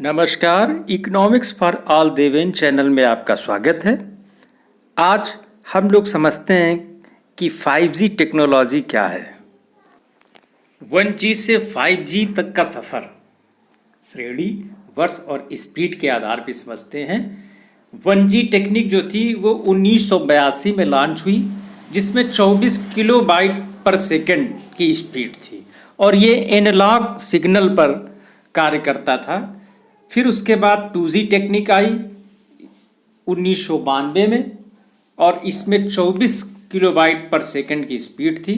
नमस्कार, economics for all Deven channel में आपका स्वागत है। आज हम लोग समझते हैं कि 5G टेक्नोलॉजी क्या है। 1G से 5G तक का सफ़र श्रेणी, वर्ष और स्पीड के आधार पर समझते हैं। 1G टेक्निक जो थी वो 1982 में लॉन्च हुई, जिसमें 24 किलोबाइट पर सेकंड की स्पीड थी और ये एनालॉग सिग्नल पर कार्य करता था। फिर उसके बाद 2G टेक्निक आई 1992 में और इसमें 24 किलोबाइट पर सेकंड की स्पीड थी।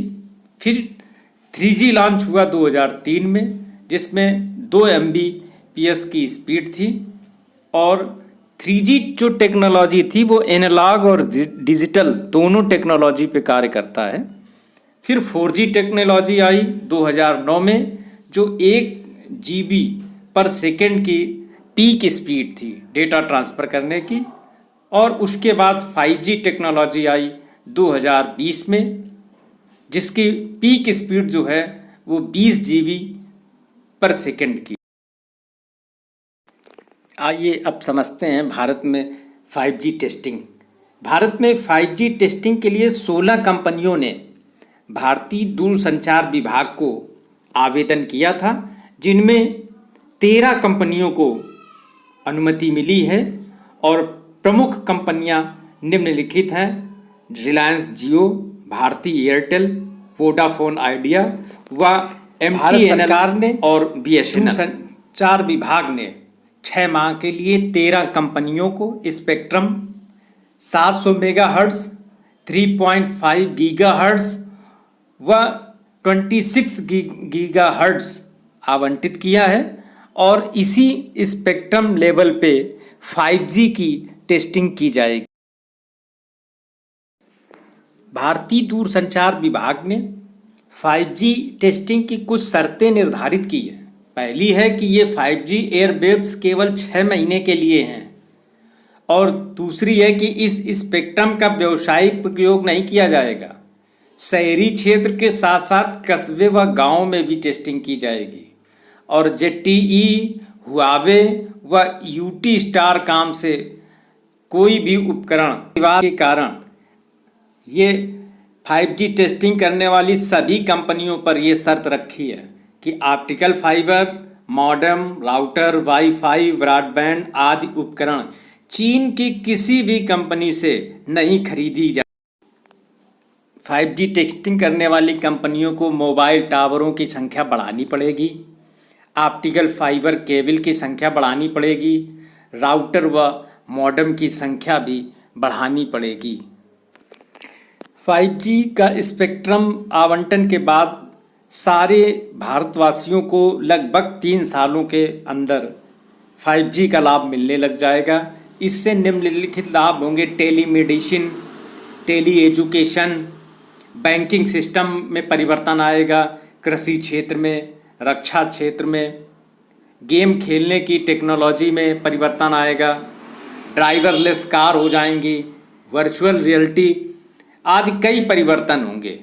फिर 3G लॉन्च हुआ 2003 में, जिसमें 2 Mbps की स्पीड थी और 3G जो टेक्नोलॉजी थी वो एनालॉग और डिजिटल दोनों टेक्नोलॉजी पे कार्य करता है। फिर 4G टेक्नोलॉजी आई 2009 में, जो 1 GB पर सेकंड की पीक स्पीड थी डेटा ट्रांसफ़र करने की। और उसके बाद 5G टेक्नोलॉजी आई 2020 में, जिसकी पीक स्पीड जो है वो 20 GB पर सेकंड की। आइए अब समझते हैं भारत में 5G टेस्टिंग। भारत में 5G टेस्टिंग के लिए 16 कंपनियों ने भारतीय दूरसंचार विभाग को आवेदन किया था, जिनमें 13 कंपनियों को अनुमति मिली है और प्रमुख कंपनियां निम्नलिखित हैं: रिलायंस जियो, भारती एयरटेल, वोडाफोन आइडिया व MTNL सरकार ने और BSNL। संचार विभाग ने 6 माह के लिए 13 कंपनियों को स्पेक्ट्रम 700 मेगाहर्ट्ज़, 3.5 गीगाहर्ट्ज़ व 26 गीगाहर्ट्ज़ आवंटित किया है और इसी स्पेक्ट्रम लेवल पे 5G की टेस्टिंग की जाएगी। भारतीय दूरसंचार विभाग ने 5G टेस्टिंग की कुछ शर्तें निर्धारित की है। पहली है कि ये 5G एयरवेव्स केवल 6 महीने के लिए हैं और दूसरी है कि इस स्पेक्ट्रम का व्यावसायिक प्रयोग नहीं किया जाएगा। शहरी क्षेत्र के साथ साथ कस्बे व गाँव में भी टेस्टिंग की जाएगी और ZTE, हुआवे व UT स्टारकॉम से कोई भी उपकरण विवाद के कारण ये 5G टेस्टिंग करने वाली सभी कंपनियों पर ये शर्त रखी है कि optical fibre, modem, router, wifi, broadband आदि उपकरण चीन की किसी भी कंपनी से नहीं खरीदी जाए। 5G टेस्टिंग करने वाली कंपनियों को मोबाइल टावरों की संख्या बढ़ानी पड़ेगी, ऑप्टिकल फाइबर केबल की संख्या बढ़ानी पड़ेगी, राउटर व मॉडेम की संख्या भी बढ़ानी पड़ेगी। 5G का स्पेक्ट्रम आवंटन के बाद सारे भारतवासियों को लगभग 3 सालों के अंदर 5G का लाभ मिलने लग जाएगा। इससे निम्नलिखित लाभ होंगे: telemedicine, tele education, banking system में परिवर्तन आएगा, कृषि क्षेत्र में, रक्षा क्षेत्र में, गेम खेलने की टेक्नोलॉजी में परिवर्तन आएगा, ड्राइवरलेस कार हो जाएंगी, वर्चुअल रियलिटी आदि कई परिवर्तन होंगे।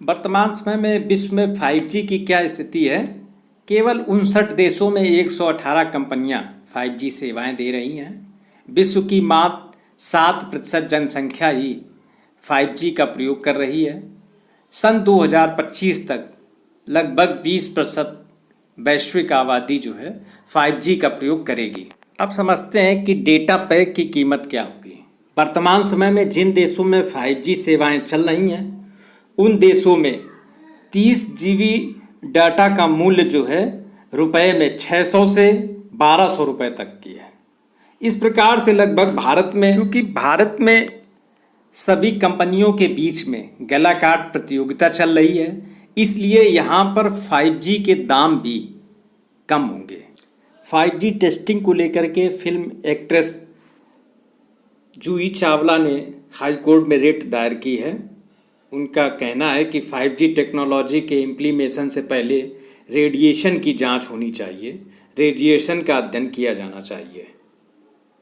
वर्तमान समय में विश्व में 5G की क्या स्थिति है? केवल 59 देशों में 118 कंपनियां 5G सेवाएं दे रही हैं। विश्व की मात्र 7% जनसंख्या ही 5G का प्रयोग कर रही है। सन 2025 तक लगभग 20% वैश्विक आबादी जो है 5G का प्रयोग करेगी। अब समझते हैं कि डेटा पैक की कीमत क्या होगी। वर्तमान समय में जिन देशों में 5G सेवाएं चल रही हैं, उन देशों में 30 GB डाटा का मूल्य जो है रुपए में 600 से 1200 रुपये तक की है। इस प्रकार से लगभग भारत में, चूँकि भारत में सभी कंपनियों के बीच में गला काट प्रतियोगिता चल रही है, इसलिए यहाँ पर 5G के दाम भी कम होंगे। 5G टेस्टिंग को लेकर के फिल्म एक्ट्रेस जूही चावला ने हाई कोर्ट में रिट दायर की है। उनका कहना है कि 5G टेक्नोलॉजी के इम्प्लीमेशन से पहले रेडिएशन की जांच होनी चाहिए, रेडिएशन का अध्ययन किया जाना चाहिए।